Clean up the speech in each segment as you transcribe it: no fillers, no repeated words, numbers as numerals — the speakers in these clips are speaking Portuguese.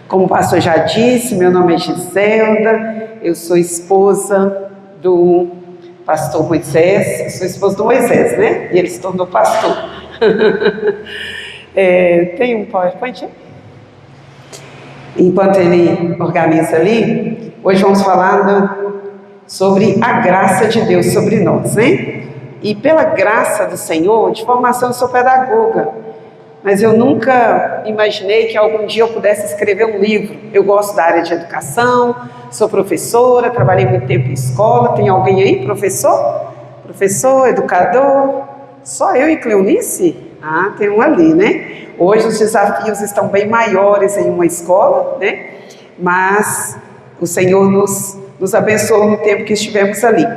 Como o pastor já disse, meu nome é Giselda, eu sou esposa do pastor Moisés, eu sou esposa do Moisés, né? E ele se tornou pastor. Tem um PowerPoint? Enquanto ele organiza ali, hoje vamos falar sobre a graça de Deus sobre nós, né? E pela graça do Senhor, de formação eu sou pedagoga, mas eu nunca imaginei que algum dia eu pudesse escrever um livro. Eu gosto da área de educação, sou professora, trabalhei muito tempo em escola. Tem alguém aí, professor? Professor, educador? Só eu e Cleonice? Ah, tem um ali, né? Hoje os desafios estão bem maiores em uma escola, né? Mas o Senhor nos abençoou no tempo que estivemos ali.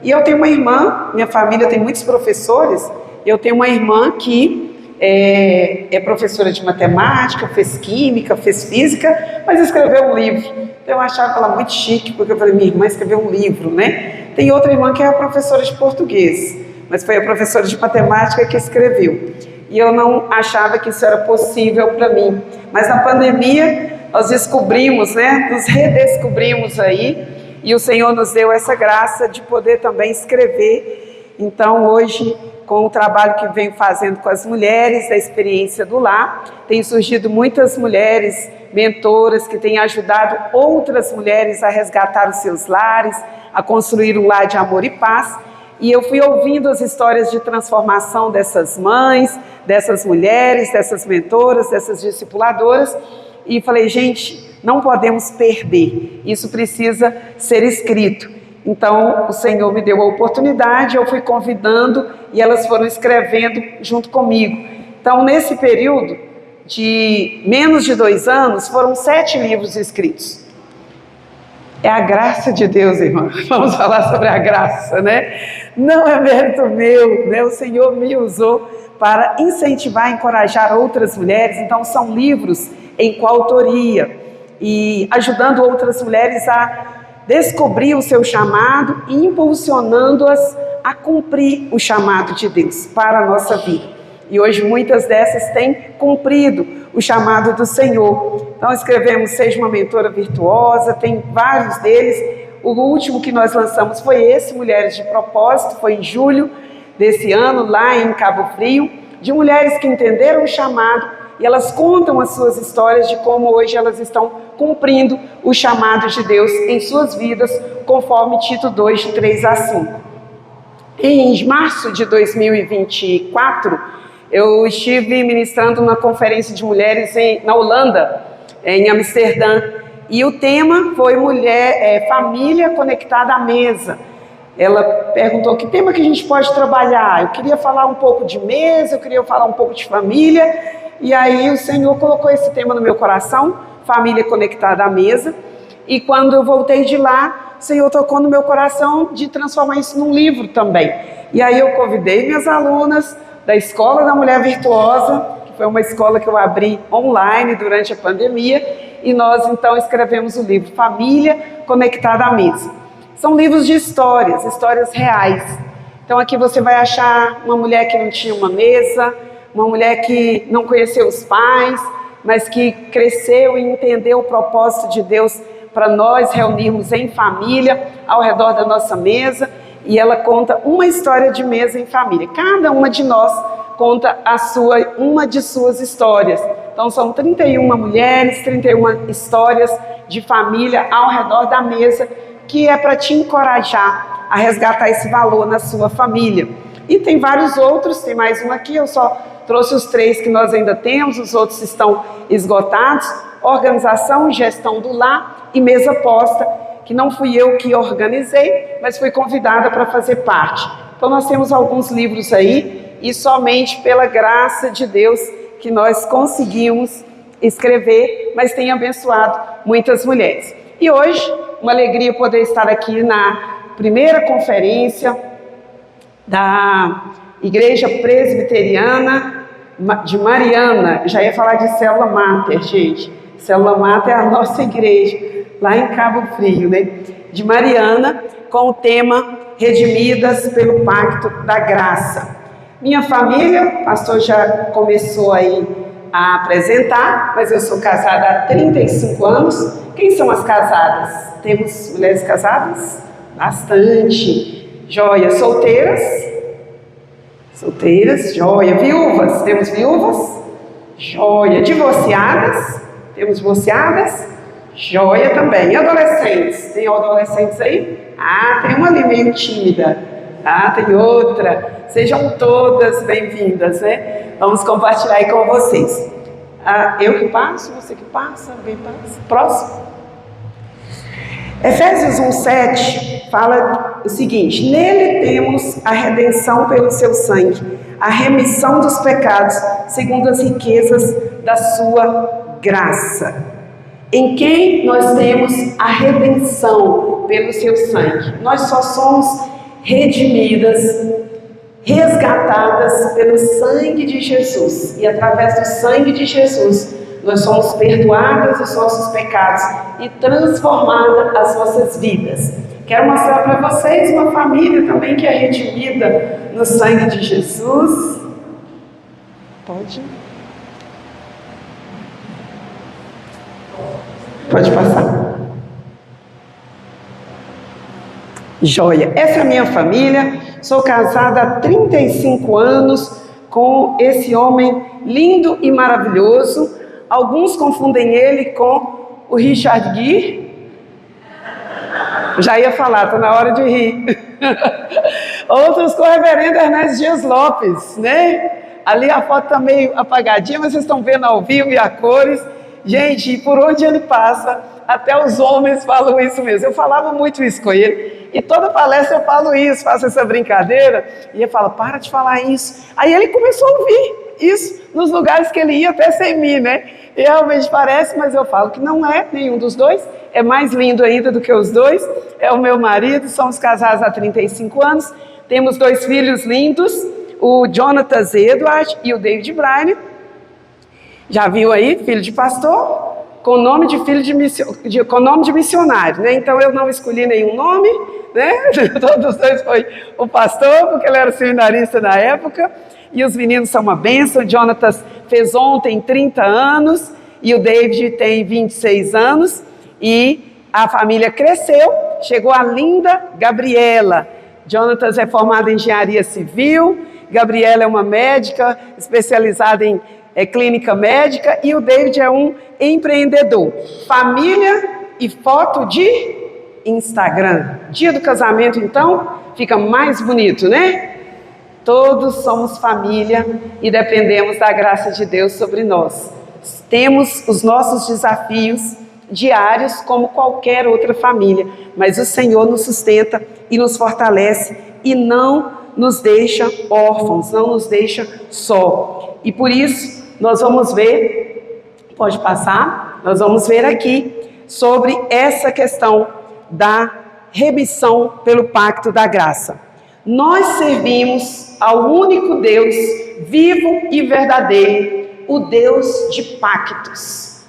E eu tenho uma irmã, minha família tem muitos professores, eu tenho uma irmã que é professora de matemática, fez química, fez física, mas escreveu um livro. Então eu achava ela muito chique, porque eu falei, minha irmã escreveu um livro, né? Tem outra irmã que é a professora de português, mas foi a professora de matemática que escreveu. E eu não achava que isso era possível para mim. Mas na pandemia nós descobrimos, né? Nos redescobrimos aí, e o Senhor nos deu essa graça de poder também escrever. Então hoje, com o trabalho que venho fazendo com as mulheres, da experiência do lar, tem surgido muitas mulheres mentoras que têm ajudado outras mulheres a resgatar os seus lares, a construir um lar de amor e paz. E eu fui ouvindo as histórias de transformação dessas mães, dessas mulheres, dessas mentoras, dessas discipuladoras, e falei, gente, não podemos perder, isso precisa ser escrito. Então o Senhor me deu a oportunidade, eu fui convidando e elas foram escrevendo junto comigo. Então nesse período de menos de 2 anos, foram 7 livros escritos. É a graça de Deus, irmã. Vamos falar sobre a graça, né? Não é mérito meu, né? O Senhor me usou para incentivar, encorajar outras mulheres. Então são livros em coautoria e ajudando outras mulheres a descobrir o seu chamado e impulsionando-as a cumprir o chamado de Deus para a nossa vida. E hoje muitas dessas têm cumprido o chamado do Senhor. Então escrevemos Seja uma Mentora Virtuosa, tem vários deles. O último que nós lançamos foi esse, Mulheres de Propósito, foi em julho desse ano, lá em Cabo Frio, de mulheres que entenderam o chamado e elas contam as suas histórias de como hoje elas estão cumprindo o chamado de Deus em suas vidas, conforme Tito 2, de 3 a 5. Em março de 2024, eu estive ministrando uma conferência de mulheres na Holanda, em Amsterdã, e o tema foi família conectada à mesa. Ela perguntou que tema que a gente pode trabalhar. Eu queria falar um pouco de mesa, eu queria falar um pouco de família, e aí o Senhor colocou esse tema no meu coração, família conectada à mesa, e quando eu voltei de lá, o Senhor tocou no meu coração de transformar isso num livro também. E aí eu convidei minhas alunas da Escola da Mulher Virtuosa, que foi uma escola que eu abri online durante a pandemia, e nós então escrevemos o livro Família Conectada à Mesa. São livros de histórias, histórias reais. Então aqui você vai achar uma mulher que não tinha uma mesa, uma mulher que não conheceu os pais, mas que cresceu e entendeu o propósito de Deus para nós reunirmos em família, ao redor da nossa mesa, e ela conta uma história de mesa em família. Cada uma de nós conta uma de suas histórias. Então são 31 mulheres, 31 histórias de família ao redor da mesa, que é para te encorajar a resgatar esse valor na sua família. E tem vários outros, tem mais um aqui, eu só trouxe os 3 que nós ainda temos, os outros estão esgotados. Organização e Gestão do Lar e Mesa Posta, que não fui eu que organizei, mas fui convidada para fazer parte. Então nós temos alguns livros aí, e somente pela graça de Deus que nós conseguimos escrever, mas tem abençoado muitas mulheres. E hoje, uma alegria poder estar aqui na primeira conferência da Igreja Presbiteriana de Mariana. Já ia falar de Célula Mater, gente. Célula Mater é a nossa igreja, lá em Cabo Frio, né? De Mariana, com o tema Redimidas pelo Pacto da Graça. Minha família, o pastor já começou aí a apresentar, mas eu sou casada há 35 anos. Quem são as casadas? Temos mulheres casadas? Bastante. Joia. Solteiras? Solteiras, joia. Viúvas? Temos viúvas? Joia. Divorciadas? Temos divorciadas? Joia também. E adolescentes? Tem adolescentes aí? Ah, tem uma ali meio tímida. Ah, tem outra. Sejam todas bem-vindas, né? Vamos compartilhar aí com vocês. Eu que passo? Você que passa? Alguém passa? Próximo. Efésios 1:7 fala o seguinte: nele temos a redenção pelo seu sangue, a remissão dos pecados, segundo as riquezas da sua graça. Em quem nós temos a redenção pelo seu sangue. Nós só somos redimidas, resgatadas pelo sangue de Jesus. E através do sangue de Jesus, nós somos perdoadas dos nossos pecados e transformadas as nossas vidas. Quero mostrar para vocês uma família também que é redimida no sangue de Jesus. Pode passar. Joia. Essa é a minha família. Sou casada há 35 anos com esse homem lindo e maravilhoso. Alguns confundem ele com o Richard Gere. Já ia falar, está na hora de rir. Outros com o reverendo Ernesto Dias Lopes, né? Ali a foto está meio apagadinha, mas vocês estão vendo ao vivo e a cores. Gente, por onde ele passa, até os homens falam isso mesmo. Eu falava muito isso com ele, e toda palestra eu falo isso, faço essa brincadeira, e ele fala, para de falar isso. Aí ele começou a ouvir isso nos lugares que ele ia, até sem mim, né? E realmente parece, mas eu falo que não é nenhum dos dois, é mais lindo ainda do que os dois, é o meu marido, somos casados há 35 anos, temos 2 filhos lindos, o Jonathan Edward e o David Bryan. Já viu aí, filho de pastor, com nome de filho com nome de missionário, né? Então eu não escolhi nenhum nome, né? Todos os dois foi o pastor, porque ele era seminarista na época, e os meninos são uma bênção. O Jonathan fez ontem 30 anos, e o David tem 26 anos, e a família cresceu, chegou a linda Gabriela. Jonathan é formado em engenharia civil, Gabriela é uma médica especializada em clínica médica, e o David é um empreendedor. Família e foto de Instagram. Dia do casamento, então, fica mais bonito, né? Todos somos família e dependemos da graça de Deus sobre nós. Temos os nossos desafios diários como qualquer outra família, mas o Senhor nos sustenta e nos fortalece e não nos deixa órfãos, não nos deixa só. E por isso, nós vamos ver, pode passar, nós vamos ver aqui sobre essa questão da remissão pelo pacto da graça. Nós servimos ao único Deus vivo e verdadeiro, o Deus de pactos.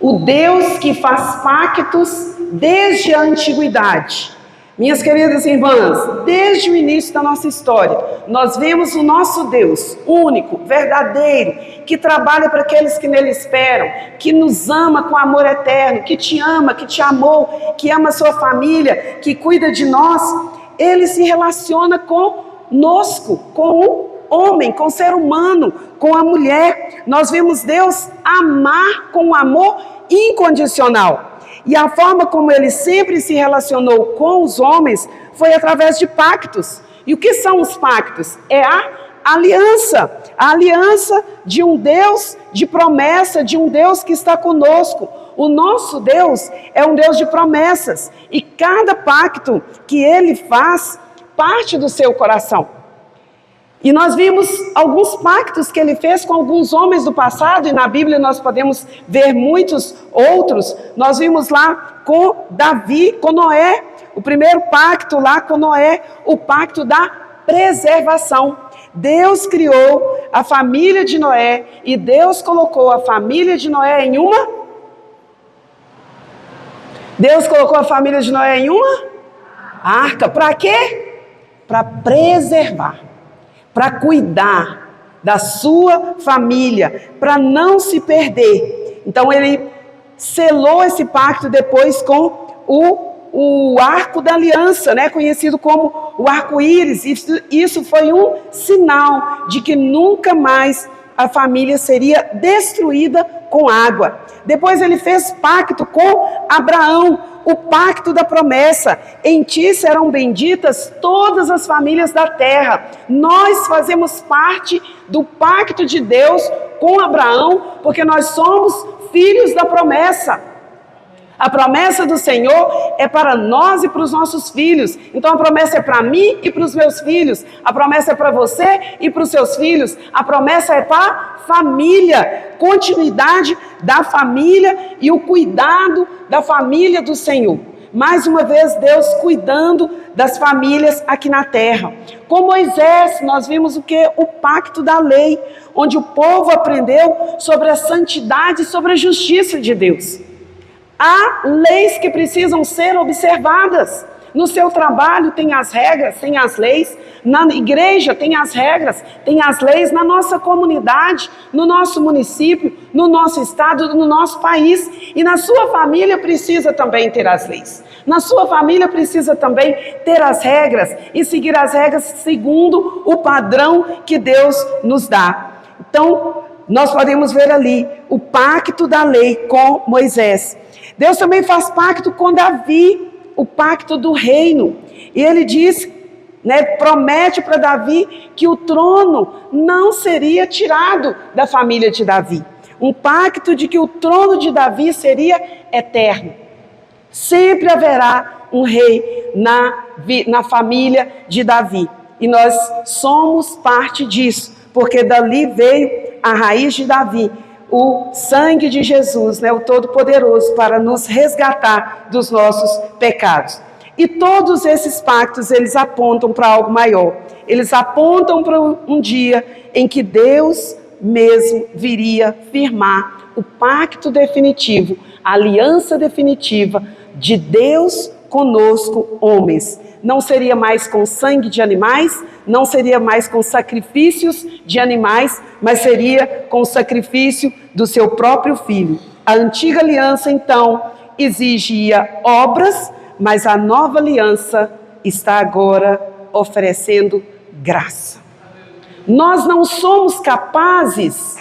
O Deus que faz pactos desde a antiguidade. Minhas queridas irmãs, desde o início da nossa história, nós vemos o nosso Deus, único, verdadeiro, que trabalha para aqueles que nele esperam, que nos ama com amor eterno, que te ama, que te amou, que ama a sua família, que cuida de nós. Ele se relaciona conosco, com o homem, com o ser humano, com a mulher. Nós vemos Deus amar com um amor incondicional. E a forma como ele sempre se relacionou com os homens foi através de pactos. E o que são os pactos? É a aliança de um Deus de promessa, de um Deus que está conosco. O nosso Deus é um Deus de promessas, e cada pacto que ele faz parte do seu coração. E nós vimos alguns pactos que ele fez com alguns homens do passado, e na Bíblia nós podemos ver muitos outros. Nós vimos lá com Davi, com Noé, o primeiro pacto lá com Noé, o pacto da preservação. Deus criou a família de Noé, e Deus colocou a família de Noé em uma? Deus colocou a família de Noé em uma arca. Para quê? Para preservar, para cuidar, da sua família, para não se perder. Então ele selou esse pacto depois com o arco da aliança, né, conhecido como o arco-íris. Isso foi um sinal de que nunca mais a família seria destruída com água. Depois ele fez pacto com Abraão, o pacto da promessa. Em ti serão benditas todas as famílias da terra. Nós fazemos parte do pacto de Deus com Abraão, porque nós somos filhos da promessa. A promessa do Senhor é para nós e para os nossos filhos. Então a promessa é para mim e para os meus filhos. A promessa é para você e para os seus filhos. A promessa é para a família. Continuidade da família e o cuidado da família do Senhor. Mais uma vez, Deus cuidando das famílias aqui na terra. Com Moisés, nós vimos o que? O pacto da lei, onde o povo aprendeu sobre a santidade e sobre a justiça de Deus. Há leis que precisam ser observadas. No seu trabalho tem as regras, tem as leis. Na igreja tem as regras, tem as leis. Na nossa comunidade, no nosso município, no nosso estado, no nosso país. E na sua família precisa também ter as leis. Na sua família precisa também ter as regras e seguir as regras segundo o padrão que Deus nos dá. Então, nós podemos ver ali o pacto da lei com Moisés. Deus também faz pacto com Davi, o pacto do reino. E ele diz, né, promete para Davi que o trono não seria tirado da família de Davi. Um pacto de que o trono de Davi seria eterno. Sempre haverá um rei na família de Davi. E nós somos parte disso, porque dali veio a raiz de Davi, o sangue de Jesus, né, o Todo-Poderoso, para nos resgatar dos nossos pecados. E todos esses pactos, eles apontam para algo maior. Eles apontam para um dia em que Deus mesmo viria firmar o pacto definitivo, a aliança definitiva de Deus conosco, homens. Não seria mais com sangue de animais, não seria mais com sacrifícios de animais, mas seria com o sacrifício do seu próprio filho. A antiga aliança, então, exigia obras, mas a nova aliança está agora oferecendo graça. Nós não somos capazes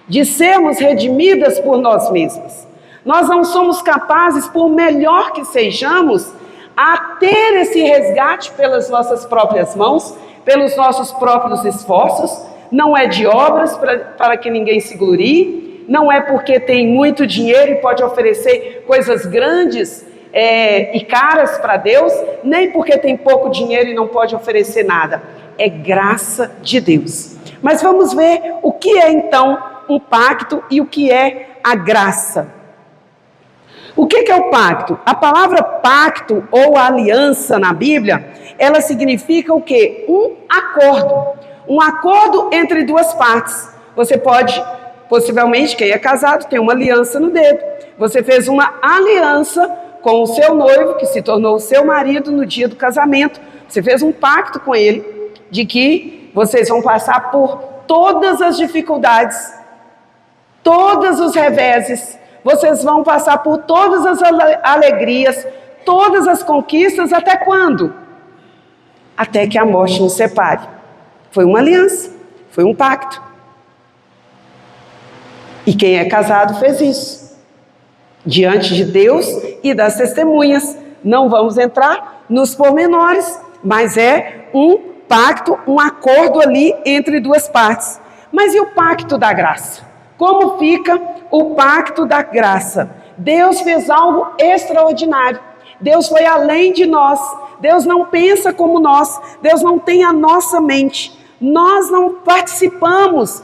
de sermos redimidas por nós mesmos. Nós não somos capazes, por melhor que sejamos, a ter esse resgate pelas nossas próprias mãos, pelos nossos próprios esforços. Não é de obras para que ninguém se glorie, não é porque tem muito dinheiro e pode oferecer coisas grandes e caras para Deus, nem porque tem pouco dinheiro e não pode oferecer nada. É graça de Deus. Mas vamos ver o que é então um pacto e o que é a graça. O que é o pacto? A palavra pacto ou aliança na Bíblia, ela significa o quê? Um acordo. Um acordo entre duas partes. Você pode, possivelmente, quem é casado, tem uma aliança no dedo. Você fez uma aliança com o seu noivo, que se tornou o seu marido no dia do casamento. Você fez um pacto com ele, de que vocês vão passar por todas as dificuldades, todos os reveses, vocês vão passar por todas as alegrias, todas as conquistas, até quando? Até que a morte nos separe. Foi uma aliança, foi um pacto. E quem é casado fez isso. Diante de Deus e das testemunhas. Não vamos entrar nos pormenores, mas é um pacto, um acordo ali entre duas partes. Mas e o pacto da graça? Como fica o pacto da graça? Deus fez algo extraordinário. Deus foi além de nós. Deus não pensa como nós. Deus não tem a nossa mente. Nós não participamos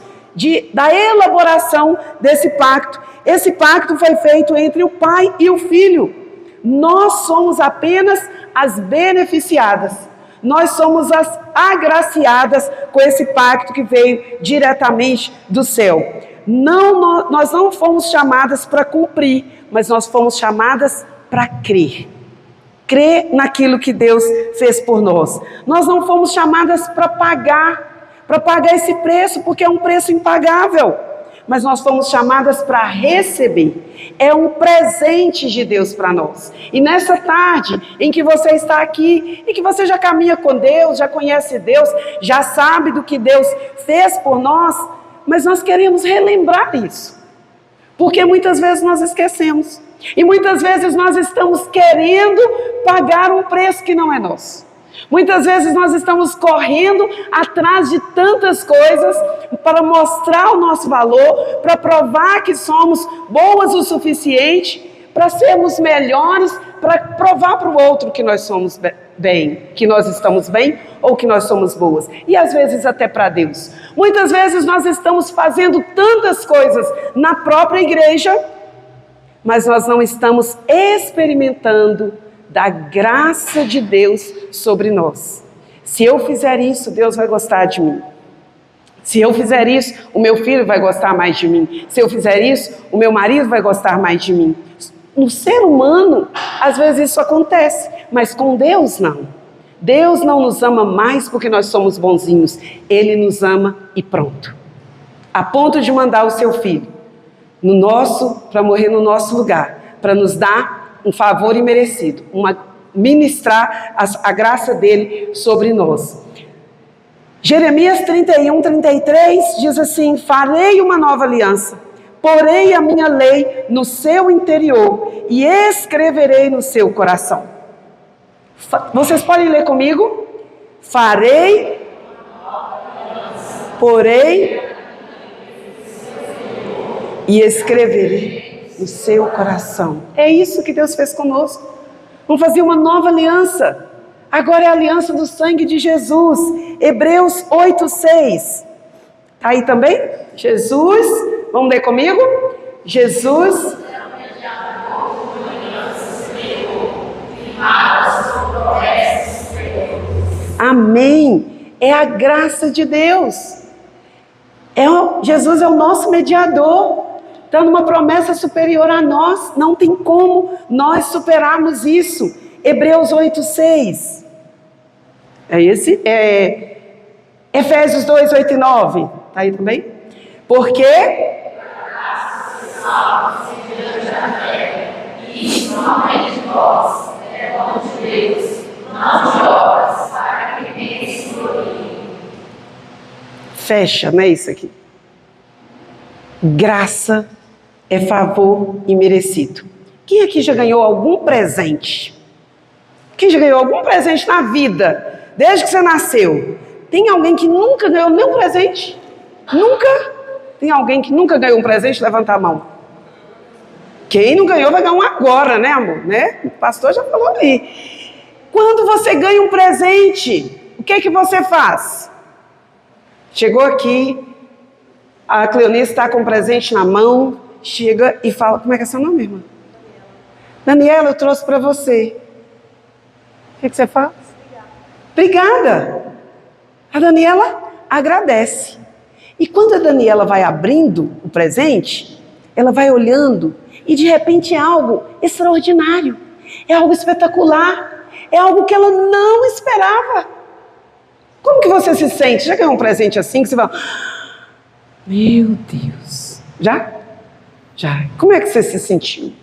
da elaboração desse pacto. Esse pacto foi feito entre o Pai e o Filho. Nós somos apenas as beneficiadas. Nós somos as agraciadas com esse pacto que veio diretamente do céu. Nós não fomos chamadas para cumprir, mas nós fomos chamadas para crer. Crer naquilo que Deus fez por nós. Nós não fomos chamadas para pagar, para pagar esse preço, porque é um preço impagável. Mas nós fomos chamadas para receber. É um presente de Deus para nós. E nessa tarde em que você está aqui, e que você já caminha com Deus, já conhece Deus, já sabe do que Deus fez por nós, mas nós queremos relembrar isso. Porque muitas vezes nós esquecemos. E muitas vezes nós estamos querendo pagar um preço que não é nosso. Muitas vezes nós estamos correndo atrás de tantas coisas para mostrar o nosso valor, para provar que somos boas o suficiente, para sermos melhores, para provar para o outro que nós somos bem, que nós estamos bem ou que nós somos boas. E às vezes até para Deus. Muitas vezes nós estamos fazendo tantas coisas na própria igreja, mas nós não estamos experimentando da graça de Deus sobre nós. Se eu fizer isso, Deus vai gostar de mim. Se eu fizer isso, o meu filho vai gostar mais de mim. Se eu fizer isso, o meu marido vai gostar mais de mim. No ser humano, às vezes isso acontece, mas com Deus não. Deus não nos ama mais porque nós somos bonzinhos. Ele nos ama e pronto. A ponto de mandar o seu filho para morrer no nosso lugar, para nos dar um favor imerecido, ministrar a graça dele sobre nós. Jeremias 31:33 diz assim: farei uma nova aliança, porei a minha lei no seu interior e escreverei no seu coração. Vocês podem ler comigo? Farei, porei e escreverei no seu coração. É isso que Deus fez conosco. Vamos fazer uma nova aliança. Agora é a aliança do sangue de Jesus. Hebreus 8:6. Está aí também? Jesus, vamos ler comigo? Jesus amém. É a graça de Deus. Jesus é o nosso mediador. Dando uma promessa superior a nós, não tem como nós superarmos isso. Hebreus 8:6. Efésios 2:8 e 9. Está aí também? Porque isso não é de vós, é dom de Deus, não de obras, para que ninguém se glorie. Fecha, não é isso aqui? Graça é favor imerecido. Quem aqui já ganhou algum presente? Quem já ganhou algum presente na vida, desde que você nasceu? Tem alguém que nunca ganhou nenhum presente? Nunca? Tem alguém que nunca ganhou um presente? Levanta a mão. Quem não ganhou vai ganhar um agora, né, amor? Né? O pastor já falou ali. Quando você ganha um presente, o que é que você faz? Chegou aqui, a Cleonice está com um presente na mão, chega e fala: como é que é seu nome, irmã? Daniela, eu trouxe para você. O que você faz? Obrigada. A Daniela agradece. E quando a Daniela vai abrindo o presente, ela vai olhando e de repente é algo extraordinário, é algo espetacular, é algo que ela não esperava. Como que você se sente? Já ganhou um presente assim que você fala: meu Deus. Já? Já. Como é que você se sentiu?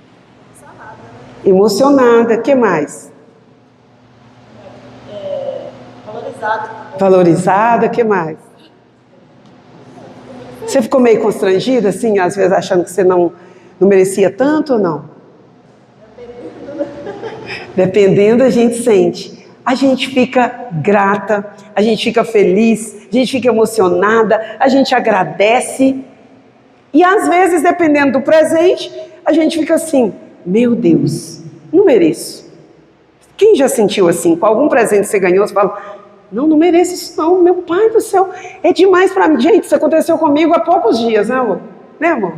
Emocionada. O que mais? Valorizada. O que mais? Você ficou meio constrangida, assim, às vezes achando que você não merecia tanto ou não? Dependendo, a gente sente. A gente fica grata, a gente fica feliz, a gente fica emocionada, a gente agradece. E às vezes, dependendo do presente, a gente fica assim: meu Deus, não mereço. Quem já sentiu assim? Com algum presente que você ganhou, você fala: não mereço isso não, meu pai do céu, é demais para mim. Gente, isso aconteceu comigo há poucos dias, né, amor? Né, amor?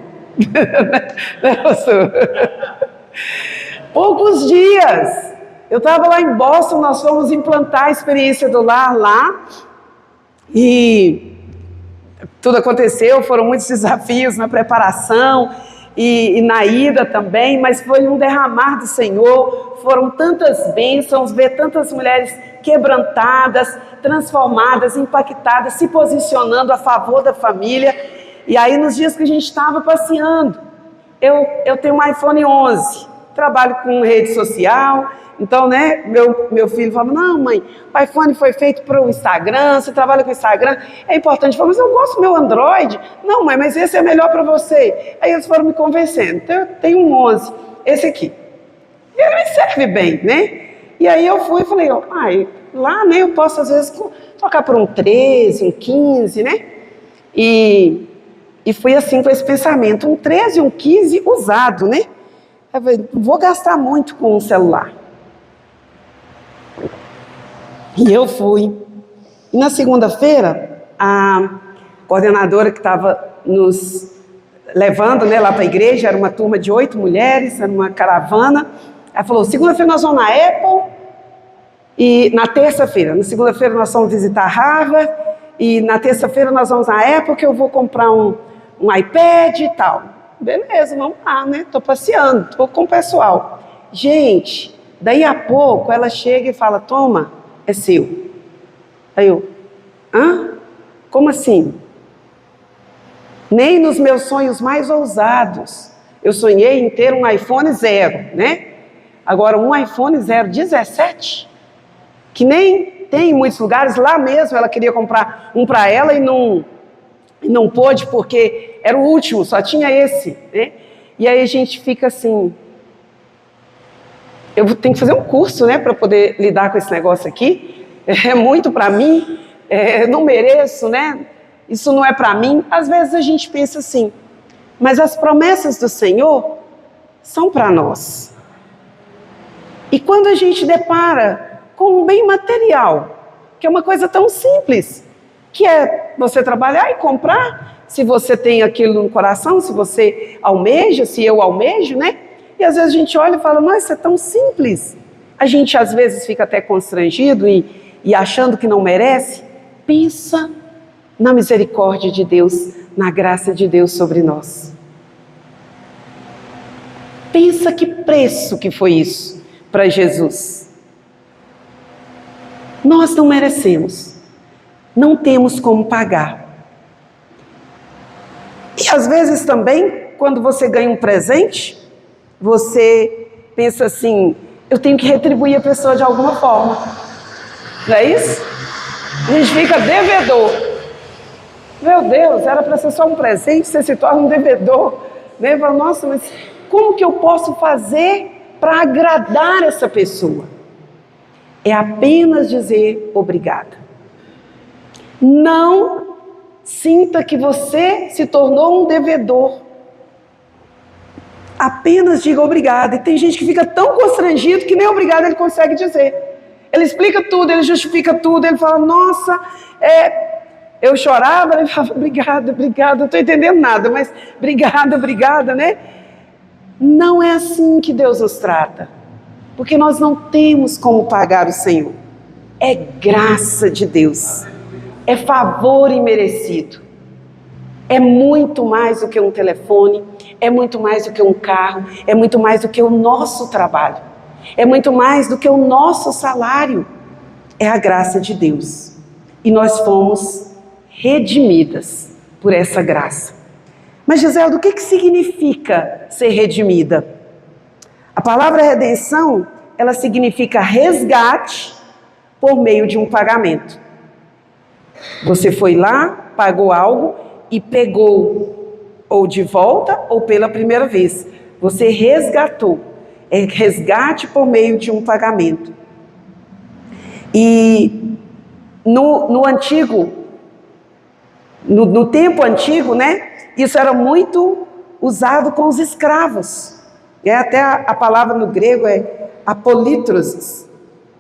Né, pastor? Poucos dias. Eu estava lá em Boston, nós fomos implantar a experiência do lar lá, e tudo aconteceu, foram muitos desafios na preparação e na ida também, mas foi um derramar do Senhor, foram tantas bênçãos, ver tantas mulheres quebrantadas, transformadas, impactadas, se posicionando a favor da família. E aí nos dias que a gente estava passeando, eu tenho um iPhone 11, trabalho com rede social, então, né, meu filho falou, não mãe, o iPhone foi feito para o Instagram, você trabalha com o Instagram, é importante. Eu falei, mas eu gosto do meu Android. Não mãe, mas esse é melhor para você. Aí eles foram me convencendo, então eu tenho um 11, esse aqui. Ele me serve bem, né? E aí eu fui e falei, lá, né, eu posso às vezes trocar por um 13, um 15, né? E fui assim com esse pensamento, um 13, um 15 usado, né? Eu falei, vou gastar muito com um celular. E eu fui. E na segunda-feira, a coordenadora que estava nos levando, né, lá para a igreja, era uma turma de 8 mulheres, era uma caravana. Ela falou, segunda-feira nós vamos na Apple, e na terça-feira, na segunda-feira nós vamos visitar Harvard, e na terça-feira nós vamos na Apple, que eu vou comprar um iPad e tal. Beleza, vamos lá, né? Estou passeando, estou com o pessoal. Gente, daí a pouco ela chega e fala, toma, é seu. Aí eu, como assim? Nem nos meus sonhos mais ousados eu sonhei em ter um iPhone 0, né? Agora um iPhone 017, que nem tem em muitos lugares, lá mesmo ela queria comprar um para ela e não pôde porque era o último, só tinha esse, né? E aí a gente fica assim, eu tenho que fazer um curso, né, para poder lidar com esse negócio aqui, é muito para mim, não mereço, né? Isso não é para mim. Às vezes a gente pensa assim, mas as promessas do Senhor são para nós. E quando a gente depara com um bem material, que é uma coisa tão simples, que é você trabalhar e comprar, se você tem aquilo no coração, se você almeja, se eu almejo, né? E às vezes a gente olha e fala, nossa, isso é tão simples. A gente às vezes fica até constrangido e achando que não merece. Pensa na misericórdia de Deus, na graça de Deus sobre nós. Pensa que preço que foi isso para Jesus. Nós não merecemos, não temos como pagar. E às vezes também, quando você ganha um presente, você pensa assim, eu tenho que retribuir a pessoa de alguma forma. Não é isso? A gente fica devedor. Meu Deus, era para ser só um presente, você se torna um devedor. Né? Fala, nossa, mas como que eu posso fazer para agradar essa pessoa? É apenas dizer obrigada. Não sinta que você se tornou um devedor. Apenas diga obrigado. E tem gente que fica tão constrangido que nem obrigado ele consegue dizer. Ele explica tudo, ele justifica tudo, ele fala, nossa, eu chorava, ele falava, obrigada, não estou entendendo nada, mas obrigada, né? Não é assim que Deus nos trata, porque nós não temos como pagar o Senhor. É graça de Deus, é favor imerecido. É muito mais do que um telefone, é muito mais do que um carro, é muito mais do que o nosso trabalho, é muito mais do que o nosso salário. É a graça de Deus. E nós fomos redimidas por essa graça. Mas, Gisela, o que significa ser redimida? A palavra redenção, ela significa resgate por meio de um pagamento. Você foi lá, pagou algo e pegou ou de volta ou pela primeira vez. Você resgatou. É resgate por meio de um pagamento. E no tempo antigo, né, isso era muito usado com os escravos. Até a palavra no grego é apolítrosis,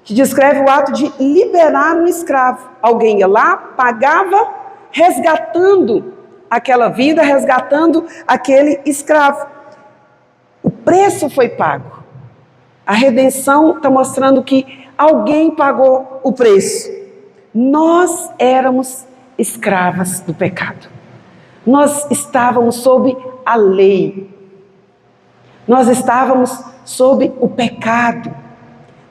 que descreve o ato de liberar um escravo. Alguém ia lá, pagava, resgatando aquela vida, resgatando aquele escravo. O preço foi pago. A redenção está mostrando que alguém pagou o preço. Nós éramos escravas do pecado. Nós estávamos sob a lei. Nós estávamos sob o pecado.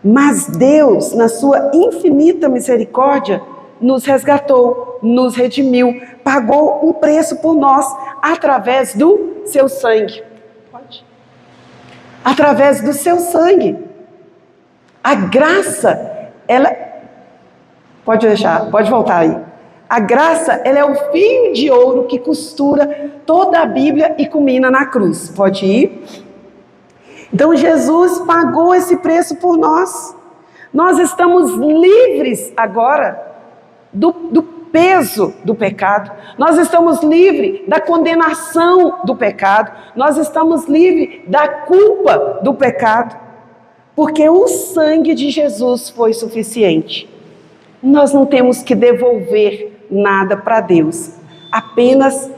Mas Deus, na sua infinita misericórdia, nos resgatou, nos redimiu, pagou um preço por nós, através do seu sangue. Pode? Através do seu sangue. A graça, ela... Pode deixar, pode voltar aí. A graça, ela é o fio de ouro que costura toda a Bíblia e culmina na cruz. Pode ir? Então Jesus pagou esse preço por nós. Nós estamos livres agora do peso do pecado. Nós estamos livres da condenação do pecado. Nós estamos livres da culpa do pecado. Porque o sangue de Jesus foi suficiente. Nós não temos que devolver nada para Deus, apenas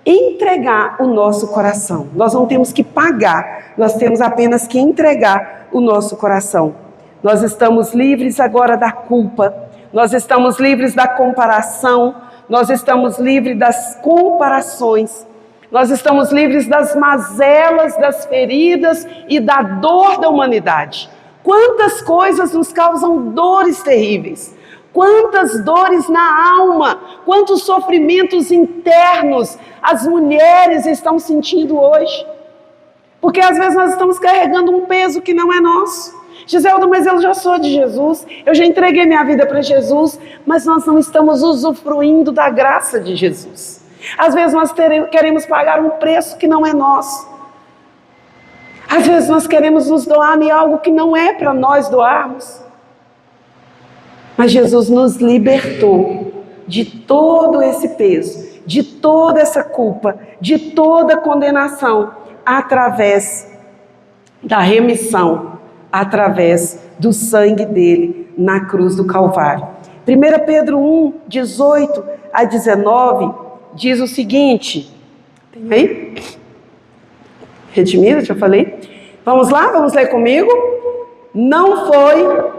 entregar o nosso coração. Nós não temos que pagar, nós temos apenas que entregar o nosso coração. Nós estamos livres agora da culpa, nós estamos livres da comparação, nós estamos livres das comparações, nós estamos livres das mazelas, das feridas e da dor da humanidade. Quantas coisas nos causam dores terríveis. Quantas dores na alma, quantos sofrimentos internos as mulheres estão sentindo hoje. Porque às vezes nós estamos carregando um peso que não é nosso. Giselda, mas eu já sou de Jesus, eu já entreguei minha vida para Jesus, mas nós não estamos usufruindo da graça de Jesus. Às vezes nós queremos pagar um preço que não é nosso. Às vezes nós queremos nos doar em algo que não é para nós doarmos. Mas Jesus nos libertou de todo esse peso, de toda essa culpa, de toda condenação, através da remissão, através do sangue dele na cruz do Calvário. 1 Pedro 1, 18 a 19, diz o seguinte, tem aí? Redimida, já falei. Vamos lá, vamos ler comigo? Não foi...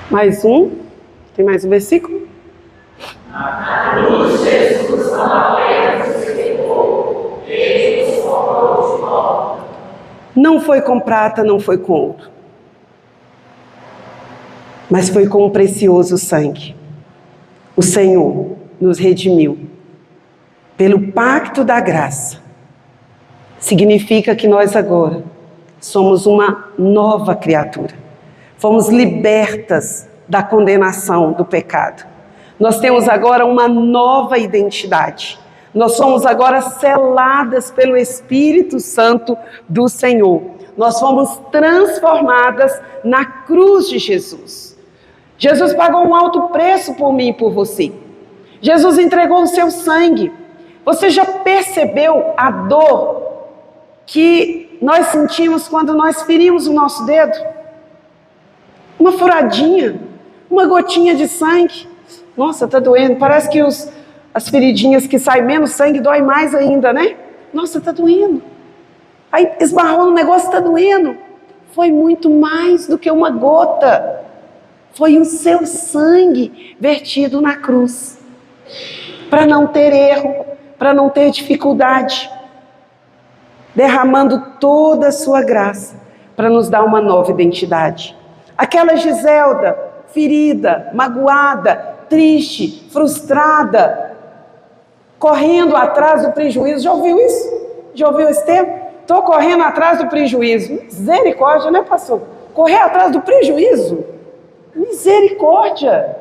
Mais um? Tem mais um versículo? Na cruz Jesus não apenas justificou, ele nos comprou de volta. Não foi com prata, não foi com ouro, mas foi com um precioso sangue. O Senhor nos redimiu pelo pacto da graça. Significa que nós agora somos uma nova criatura. Fomos libertas da condenação do pecado. Nós temos agora uma nova identidade. Nós somos agora seladas pelo Espírito Santo do Senhor. Nós fomos transformadas na cruz de Jesus. Jesus pagou um alto preço por mim e por você. Jesus entregou o seu sangue. Você já percebeu a dor que nós sentimos quando nós ferimos o nosso dedo? Uma furadinha, uma gotinha de sangue. Nossa, está doendo. Parece que as feridinhas que saem menos sangue dói mais ainda, né? Nossa, está doendo. Aí esbarrou no negócio, está doendo. Foi muito mais do que uma gota. Foi o seu sangue vertido na cruz. Para não ter erro, para não ter dificuldade. Derramando toda a sua graça para nos dar uma nova identidade. Aquela Giselda, ferida, magoada, triste, frustrada, correndo atrás do prejuízo. Já ouviu isso? Já ouviu esse termo? Estou correndo atrás do prejuízo. Misericórdia, né, pastor? Correr atrás do prejuízo? Misericórdia!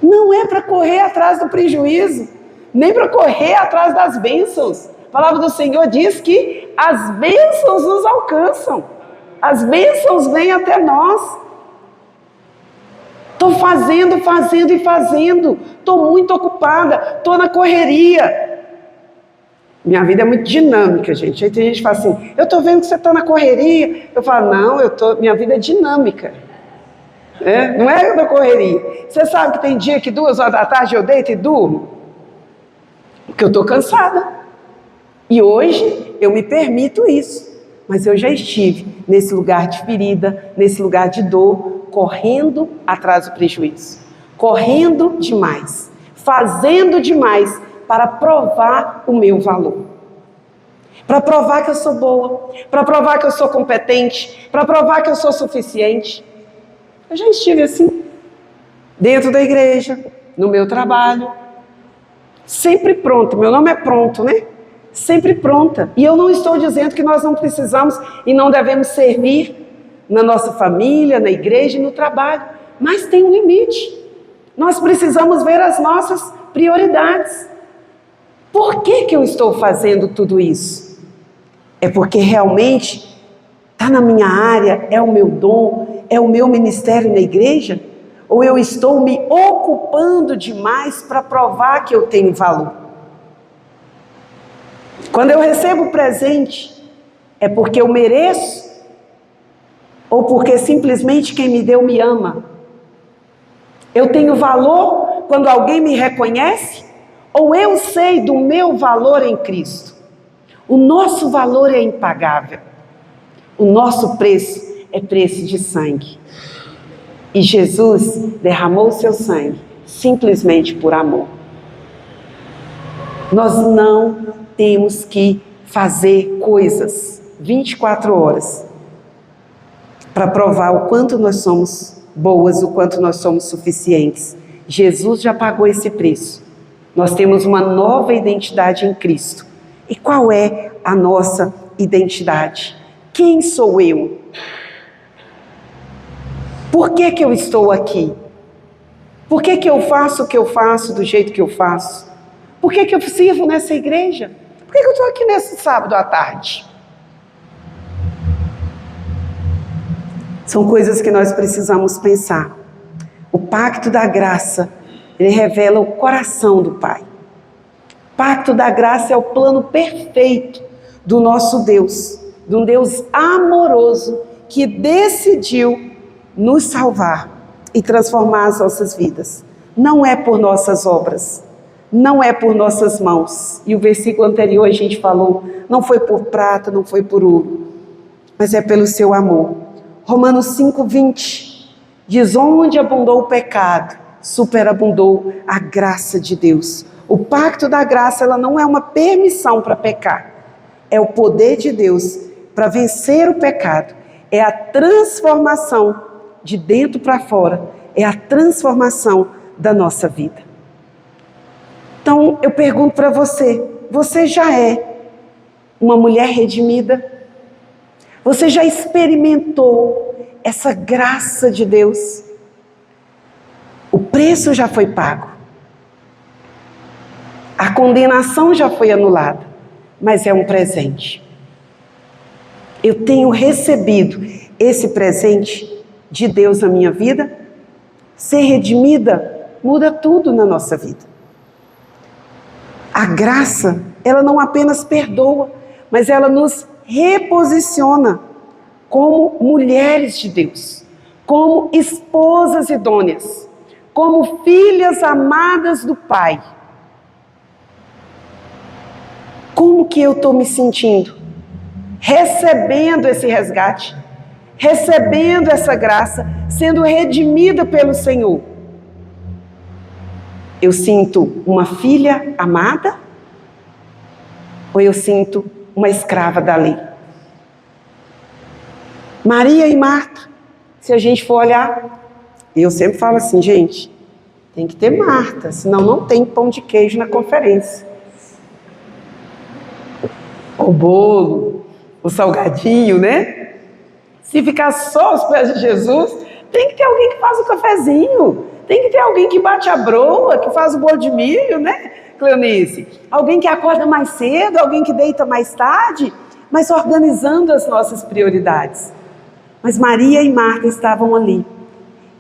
Não é para correr atrás do prejuízo, nem para correr atrás das bênçãos. A palavra do Senhor diz que as bênçãos nos alcançam. As bênçãos vêm até nós. Estou fazendo e fazendo. Estou muito ocupada. Estou na correria. Minha vida é muito dinâmica, gente. Aí tem gente que fala assim, eu estou vendo que você está na correria. Eu falo, não, minha vida é dinâmica. Não é na correria. Você sabe que tem dia que 2 horas da tarde eu deito e durmo? Porque eu estou cansada. E hoje eu me permito isso. Mas eu já estive nesse lugar de ferida, nesse lugar de dor, correndo atrás do prejuízo. correndo demais, fazendo demais para provar o meu valor. Para provar que eu sou boa, para provar que eu sou competente, para provar que eu sou suficiente. Eu já estive assim, dentro da igreja, no meu trabalho, sempre pronta. Meu nome é pronto, né? Sempre pronta. E eu não estou dizendo que nós não precisamos e não devemos servir na nossa família, na igreja e no trabalho. Mas tem um limite. Nós precisamos ver as nossas prioridades. Por que eu estou fazendo tudo isso? É porque realmente está na minha área, é o meu dom, é o meu ministério na igreja? Ou eu estou me ocupando demais para provar que eu tenho valor? Quando eu recebo presente, é porque eu mereço? Ou porque simplesmente quem me deu me ama? Eu tenho valor quando alguém me reconhece? Ou eu sei do meu valor em Cristo? O nosso valor é impagável. O nosso preço é preço de sangue. E Jesus derramou o seu sangue simplesmente por amor. Nós não temos que fazer coisas 24 horas para provar o quanto nós somos boas, o quanto nós somos suficientes. Jesus já pagou esse preço. Nós temos uma nova identidade em Cristo. E qual é a nossa identidade? Quem sou eu? Por que eu estou aqui? Por que eu faço o que eu faço do jeito que eu faço? Por que eu sirvo nessa igreja? Por que eu estou aqui nesse sábado à tarde? São coisas que nós precisamos pensar. O pacto da graça, ele revela o coração do Pai. O pacto da graça é o plano perfeito do nosso Deus, de um Deus amoroso que decidiu nos salvar e transformar as nossas vidas. Não é por nossas obras, não é por nossas mãos. E o versículo anterior a gente falou, não foi por prata, não foi por ouro, mas é pelo seu amor. Romanos 5:20 diz: onde abundou o pecado, superabundou a graça de Deus. O pacto da graça, ela não é uma permissão para pecar, é o poder de Deus para vencer o pecado, é a transformação de dentro para fora, é a transformação da nossa vida. Então eu pergunto para você, você já é uma mulher redimida? Você já experimentou essa graça de Deus? O preço já foi pago. A condenação já foi anulada, mas é um presente. Eu tenho recebido esse presente de Deus na minha vida. Ser redimida muda tudo na nossa vida. A graça, ela não apenas perdoa, mas ela nos reposiciona como mulheres de Deus, como esposas idôneas, como filhas amadas do Pai. Como que eu estou me sentindo? Recebendo esse resgate, recebendo essa graça, sendo redimida pelo Senhor. Eu sinto uma filha amada? Ou eu sinto uma escrava da lei? Maria e Marta, se a gente for olhar, eu sempre falo assim, gente, tem que ter Marta, senão não tem pão de queijo na conferência. O bolo, o salgadinho, né? Se ficar só aos pés de Jesus, tem que ter alguém que faz o cafezinho, tem que ter alguém que bate a broa, que faz o bolo de milho, né, Cleonice? Alguém que acorda mais cedo, alguém que deita mais tarde, mas organizando as nossas prioridades. Mas Maria e Marta estavam ali,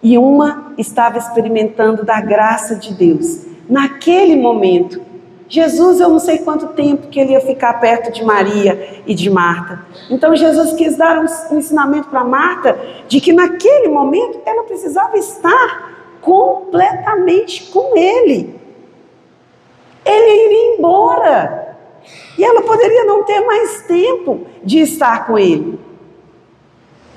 e uma estava experimentando da graça de Deus. Naquele momento, Jesus, eu não sei quanto tempo que ele ia ficar perto de Maria e de Marta. Então Jesus quis dar um ensinamento para Marta, de que naquele momento ela precisava estar completamente com ele. Ele iria embora, e ela poderia não ter mais tempo de estar com ele.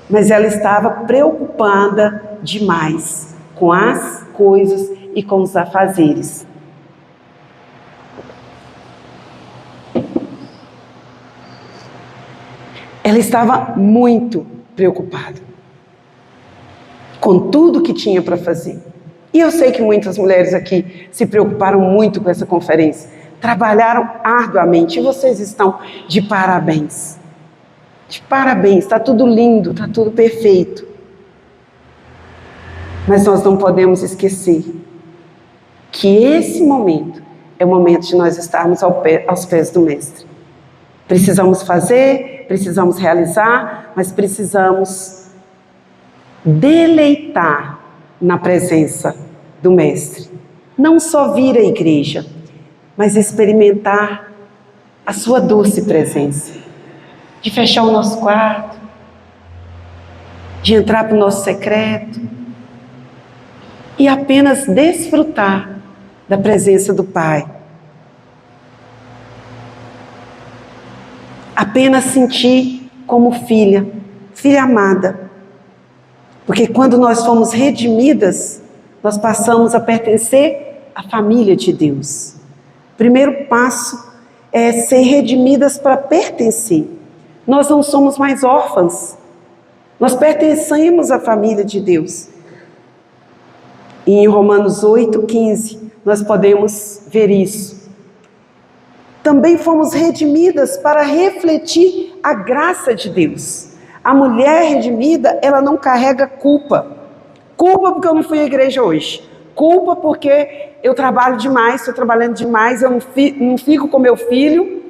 Mas ela estava preocupada demais com as coisas e com os afazeres. Ela estava muito preocupada com tudo que tinha para fazer. E eu sei que muitas mulheres aqui se preocuparam muito com essa conferência, trabalharam arduamente, e vocês estão de parabéns. De parabéns, está tudo lindo, está tudo perfeito. Mas nós não podemos esquecer que esse momento é o momento de nós estarmos aos pés do Mestre. Precisamos fazer, precisamos realizar, mas precisamos deleitar na presença do Mestre. Não só vir à igreja, mas experimentar a sua doce presença. De fechar o nosso quarto, de entrar para o nosso secreto e apenas desfrutar da presença do Pai. Apenas sentir como filha, filha amada. Porque quando nós fomos redimidas, nós passamos a pertencer à família de Deus. O primeiro passo é ser redimidas para pertencer. Nós não somos mais órfãs. Nós pertencemos à família de Deus. E em Romanos 8:15, nós podemos ver isso. Também fomos redimidas para refletir a graça de Deus. A mulher redimida, ela não carrega culpa. Culpa porque eu não fui à igreja hoje. Culpa porque eu trabalho demais, estou trabalhando demais, eu não fico com meu filho.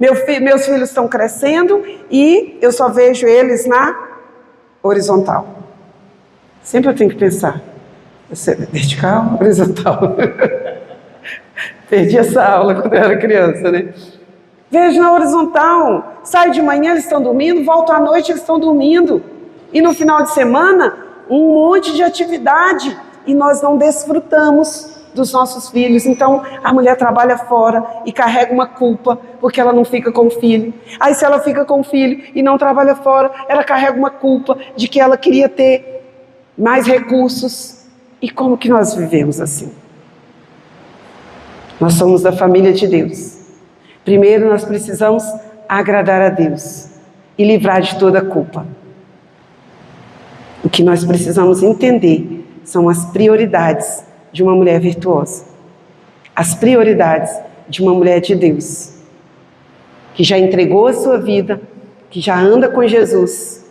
Meus filhos estão crescendo e eu só vejo eles na horizontal. Sempre eu tenho que pensar. Vertical, horizontal. Perdi essa aula quando eu era criança, né? Vejo na horizontal. Saio de manhã, eles estão dormindo. Volto à noite, eles estão dormindo. E no final de semana, um monte de atividade. E nós não desfrutamos dos nossos filhos. Então, a mulher trabalha fora e carrega uma culpa, porque ela não fica com o filho. Aí, se ela fica com o filho e não trabalha fora, ela carrega uma culpa de que ela queria ter mais recursos. E como que nós vivemos assim? Nós somos da família de Deus. Primeiro, nós precisamos agradar a Deus e livrar de toda a culpa. O que nós precisamos entender são as prioridades de uma mulher virtuosa. As prioridades de uma mulher de Deus, que já entregou a sua vida, que já anda com Jesus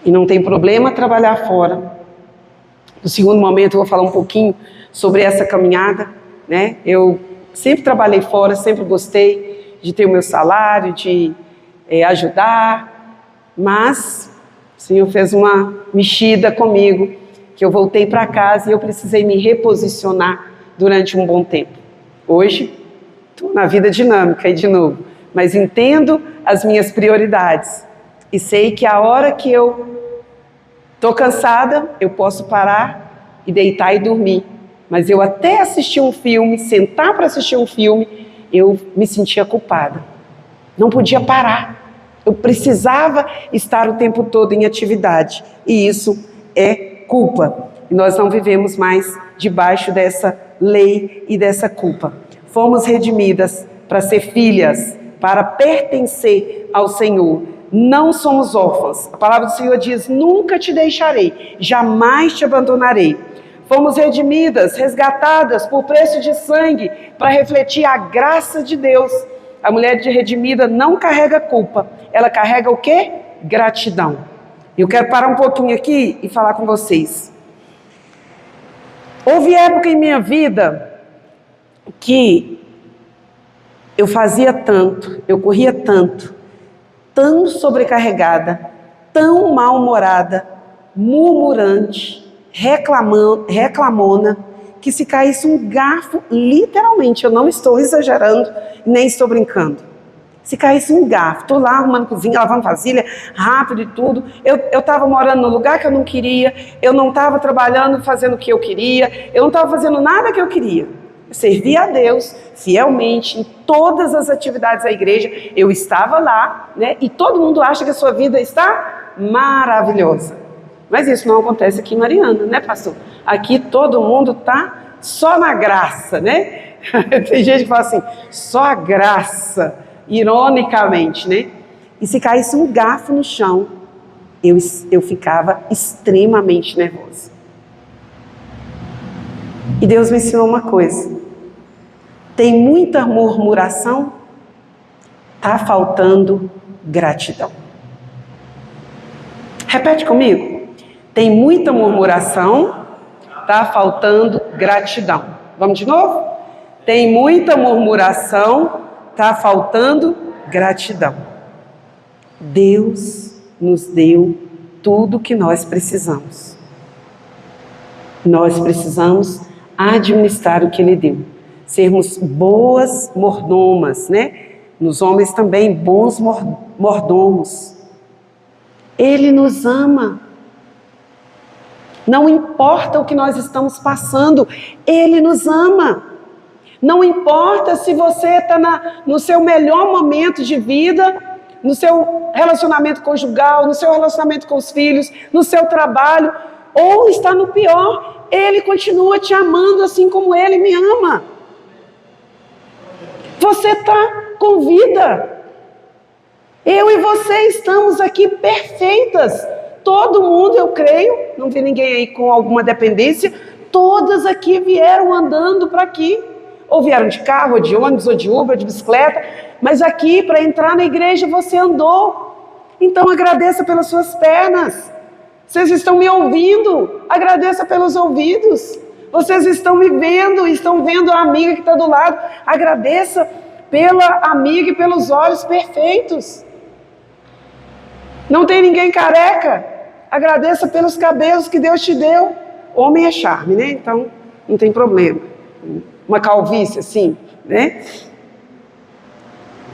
e não tem problema trabalhar fora. No segundo momento eu vou falar um pouquinho sobre essa caminhada, né? Eu sempre trabalhei fora, sempre gostei de ter o meu salário, de ajudar, mas o Senhor fez uma mexida comigo, que eu voltei para casa e eu precisei me reposicionar durante um bom tempo. Hoje, estou na vida dinâmica e de novo, mas entendo as minhas prioridades e sei que a hora que eu estou cansada, eu posso parar e deitar e dormir. Mas eu até assistir um filme, sentar para assistir um filme, eu me sentia culpada. Não podia parar. Eu precisava estar o tempo todo em atividade. E isso é culpa. E nós não vivemos mais debaixo dessa lei e dessa culpa. Fomos redimidas para ser filhas, para pertencer ao Senhor. Não somos órfãs. A palavra do Senhor diz: nunca te deixarei, jamais te abandonarei. Fomos redimidas, resgatadas por preço de sangue, para refletir a graça de Deus. A mulher redimida não carrega culpa, ela carrega o quê? Gratidão. Eu quero parar um pouquinho aqui e falar com vocês. Houve época em minha vida que eu fazia tanto, eu corria tanto, tão sobrecarregada, tão mal-humorada, murmurante, reclamona, que se caísse um garfo, literalmente, eu não estou exagerando, nem estou brincando. Se caísse um garfo, estou lá arrumando cozinha, lavando vasilha, rápido e tudo. Eu estava morando no lugar que eu não queria, eu não estava trabalhando, fazendo o que eu queria, eu não estava fazendo nada que eu queria. Eu servia a Deus fielmente em todas as atividades da igreja, eu estava lá, né? E todo mundo acha que a sua vida está maravilhosa. Mas isso não acontece aqui em Mariana, né, pastor? Aqui todo mundo tá só na graça, né? Tem gente que fala assim, só a graça, ironicamente, né? E se caísse um garfo no chão, eu ficava extremamente nervosa. E Deus me ensinou uma coisa. Tem muita murmuração, tá faltando gratidão. Repete comigo. Tem muita murmuração, tá faltando gratidão. Vamos de novo? Tem muita murmuração, tá faltando gratidão. Deus nos deu tudo o que nós precisamos. Nós precisamos administrar o que Ele deu. Sermos boas mordomas, né? Nos homens também, bons mordomos. Ele nos ama. Não importa o que nós estamos passando, Ele nos ama. Não importa se você está no seu melhor momento de vida, no seu relacionamento conjugal, no seu relacionamento com os filhos, no seu trabalho, ou está no pior, Ele continua te amando assim como Ele me ama. Você está com vida. Eu e você estamos aqui perfeitas. Todo mundo, eu creio, não vi ninguém aí com alguma dependência, todas aqui vieram andando para aqui. Ou vieram de carro, ou de ônibus, ou de Uber, ou de bicicleta. Mas aqui, para entrar na igreja, você andou. Então agradeça pelas suas pernas. Vocês estão me ouvindo? Agradeça pelos ouvidos. Vocês estão me vendo, estão vendo a amiga que está do lado. Agradeça pela amiga e pelos olhos perfeitos. Não tem ninguém careca? Agradeça pelos cabelos que Deus te deu. Homem é charme, né? Então não tem problema. Uma calvície assim, né?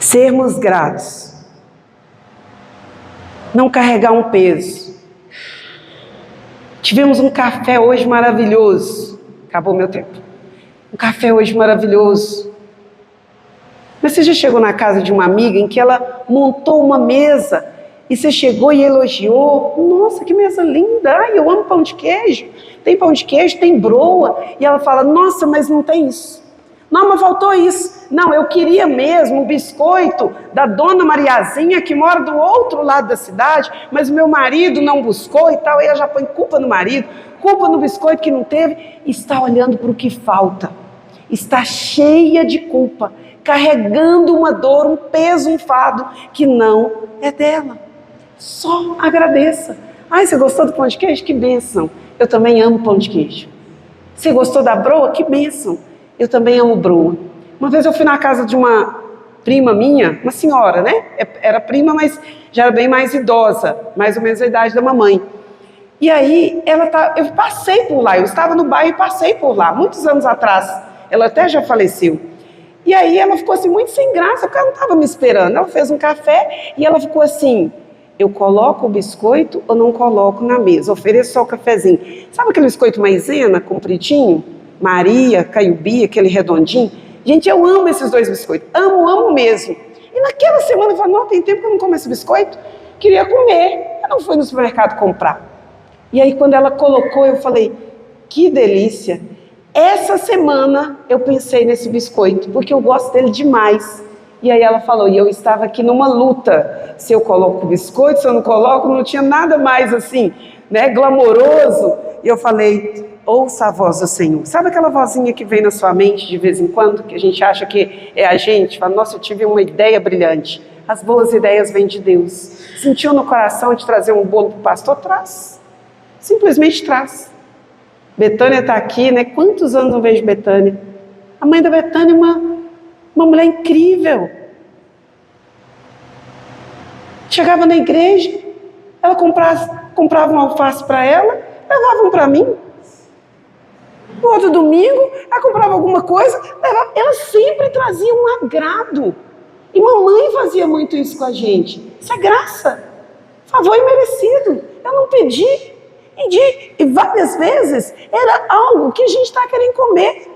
Sermos gratos. Não carregar um peso. Tivemos um café hoje maravilhoso. Acabou meu tempo. Um café hoje maravilhoso. Mas você já chegou na casa de uma amiga em que ela montou uma mesa e você chegou e elogiou? Nossa, que mesa linda! Ai, eu amo pão de queijo. Tem pão de queijo, tem broa. E ela fala, nossa, mas não tem isso. Não, mas faltou isso. Não, eu queria mesmo o biscoito da dona Mariazinha, que mora do outro lado da cidade, mas o meu marido não buscou e tal. E ela já põe culpa no marido, culpa no biscoito que não teve. E está olhando para o que falta. Está cheia de culpa, carregando uma dor, um peso, um fardo que não é dela. Só agradeça. Ai, você gostou do pão de queijo? Que bênção. Eu também amo pão de queijo. Você gostou da broa? Que bênção. Eu também amo broa. Uma vez eu fui na casa de uma prima minha, uma senhora, né? Era prima, mas já era bem mais idosa, mais ou menos a idade da mamãe. E aí, eu passei por lá, eu estava no bairro e passei por lá, muitos anos atrás. Ela até já faleceu. E aí ela ficou assim, muito sem graça, porque ela não estava me esperando. Ela fez um café e ela ficou assim, eu coloco o biscoito ou não coloco na mesa? Ofereço só o cafezinho. Sabe aquele biscoito maisena, compridinho? Maria, Caiubi, aquele redondinho? Gente, eu amo esses dois biscoitos. Amo mesmo. E naquela semana eu falei, não, tem tempo que eu não como esse biscoito. Queria comer. Eu não fui no supermercado comprar. E aí quando ela colocou, eu falei, que delícia. Essa semana eu pensei nesse biscoito, porque eu gosto dele demais. E aí ela falou, e eu estava aqui numa luta. Se eu coloco o biscoito, se eu não coloco, não tinha nada mais assim, né, glamouroso. E eu falei, ouça a voz do Senhor. Sabe aquela vozinha que vem na sua mente de vez em quando, que a gente acha que é a gente? Fala, nossa, eu tive uma ideia brilhante. As boas ideias vêm de Deus. Sentiu no coração de trazer um bolo para o pastor? Traz. Simplesmente traz. Betânia está aqui, né? Quantos anos não vejo Betânia? A mãe da Betânia é uma mulher incrível. Chegava na igreja, ela comprava um alface para ela, levavam para mim. No outro domingo, ela comprava alguma coisa, levava. Ela sempre trazia um agrado. E mamãe fazia muito isso com a gente. Isso é graça. Favor imerecido. Eu não pedi. E várias vezes era algo que a gente estava querendo comer.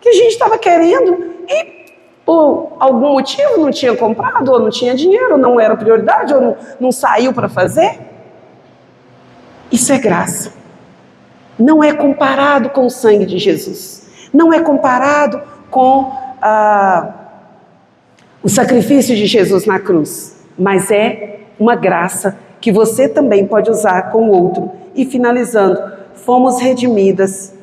Que a gente estava querendo e por algum motivo não tinha comprado, ou não tinha dinheiro, ou não era prioridade, ou não saiu para fazer. Isso é graça. Não é comparado com o sangue de Jesus. Não é comparado com o sacrifício de Jesus na cruz. Mas é uma graça que você também pode usar com o outro. E finalizando, fomos redimidas.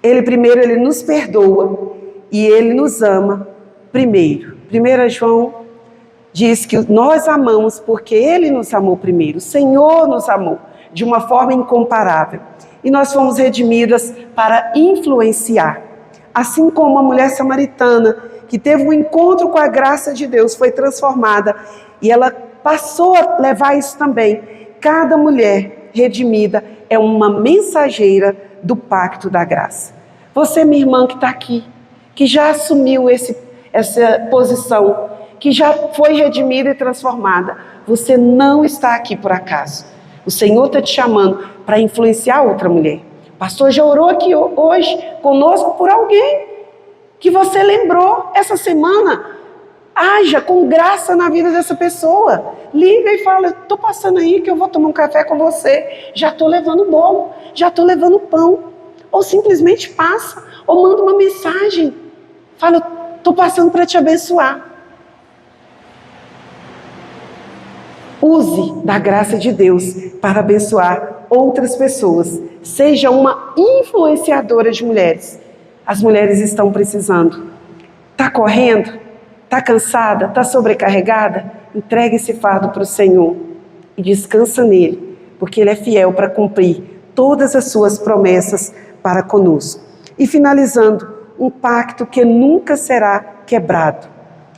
Ele nos perdoa e Ele nos ama primeiro. 1 João diz que nós amamos porque Ele nos amou primeiro. O Senhor nos amou de uma forma incomparável. E nós fomos redimidas para influenciar. Assim como a mulher samaritana, que teve um encontro com a graça de Deus, foi transformada. E ela passou a levar isso também. Cada mulher redimida é uma mensageira do pacto da graça. Você, minha irmã que está aqui, que já assumiu essa posição, que já foi redimida e transformada, você não está aqui por acaso. O Senhor está te chamando para influenciar outra mulher. O pastor já orou aqui hoje conosco por alguém que você lembrou essa semana. Haja com graça na vida dessa pessoa. Liga e fala, estou passando aí que eu vou tomar um café com você. Já estou levando bolo, já estou levando pão. Ou simplesmente passa, ou manda uma mensagem. Fala, estou passando para te abençoar. Use da graça de Deus para abençoar outras pessoas. Seja uma influenciadora de mulheres. As mulheres estão precisando. Está correndo? Está cansada? Está sobrecarregada? Entregue esse fardo para o Senhor e descansa nele, porque Ele é fiel para cumprir todas as suas promessas para conosco. E finalizando, um pacto que nunca será quebrado.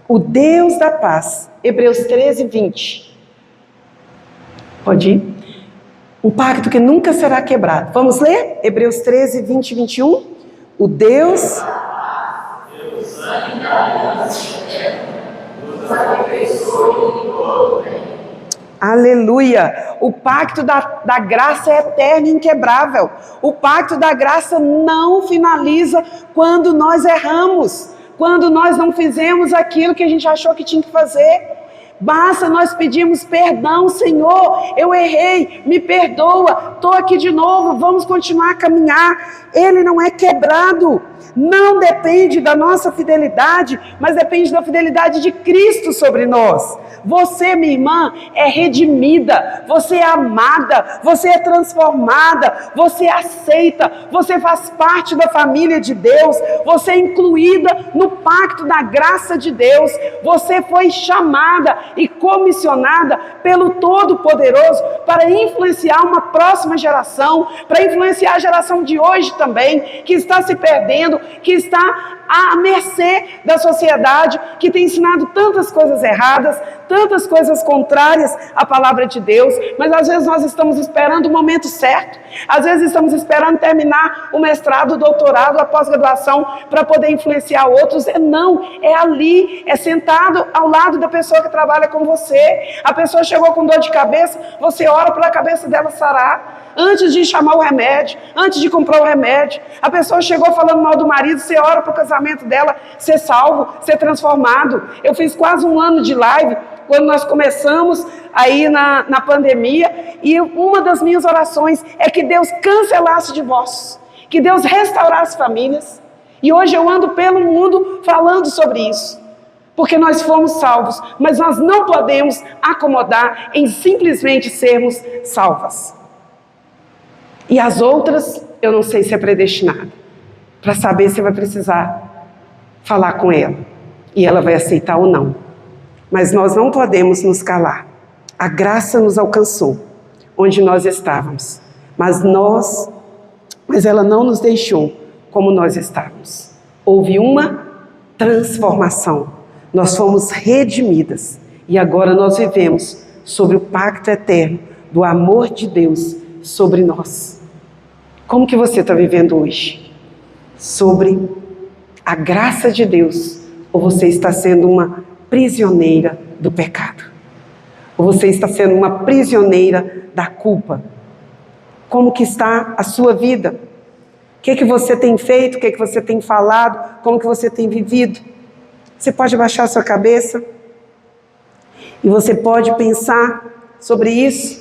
O Deus da paz. Hebreus 13, 20. Pode ir? Um pacto que nunca será quebrado. Vamos ler? Hebreus 13, 20 e 21. O Deus... Aleluia! O pacto da graça é eterno e inquebrável. O pacto da graça não finaliza quando nós erramos, quando nós não fizemos aquilo que a gente achou que tinha que fazer. Basta nós pedirmos perdão, Senhor, eu errei, me perdoa, estou aqui de novo, vamos continuar a caminhar. Ele não é quebrado, não depende da nossa fidelidade, mas depende da fidelidade de Cristo sobre nós. Você, minha irmã, é redimida, você é amada, você é transformada, você é aceita, você faz parte da família de Deus, você é incluída no pacto da graça de Deus, você foi chamada e comissionada pelo Todo-Poderoso para influenciar uma próxima geração, para influenciar a geração de hoje também, que está se perdendo, que está à mercê da sociedade, que tem ensinado tantas coisas erradas, tantas coisas contrárias à palavra de Deus, mas às vezes nós estamos esperando o momento certo, às vezes estamos esperando terminar o mestrado, o doutorado, a pós-graduação para poder influenciar outros. Não, é ali, é sentado ao lado da pessoa que trabalha com você. A pessoa chegou com dor de cabeça, você ora para a cabeça dela sarar. Antes de chamar o remédio, antes de comprar o remédio, a pessoa chegou falando mal do marido, você ora para o casamento dela ser salvo, ser transformado. Eu fiz quase 1 ano de live, quando nós começamos aí na pandemia, e uma das minhas orações é que Deus cancelasse divórcios, que Deus restaurasse famílias, e hoje eu ando pelo mundo falando sobre isso, porque nós fomos salvos, mas nós não podemos acomodar em simplesmente sermos salvas. E as outras, eu não sei se é predestinada. Para saber se vai precisar falar com ela. E ela vai aceitar ou não. Mas nós não podemos nos calar. A graça nos alcançou, onde nós estávamos. Mas ela não nos deixou como nós estávamos. Houve uma transformação. Nós fomos redimidas. E agora nós vivemos sobre o pacto eterno do amor de Deus sobre nós. Como que você está vivendo hoje? Sobre a graça de Deus? Ou você está sendo uma prisioneira do pecado? Ou você está sendo uma prisioneira da culpa? Como que está a sua vida? O que você tem feito? O que você tem falado? Como que você tem vivido? Você pode baixar a sua cabeça? E você pode pensar sobre isso?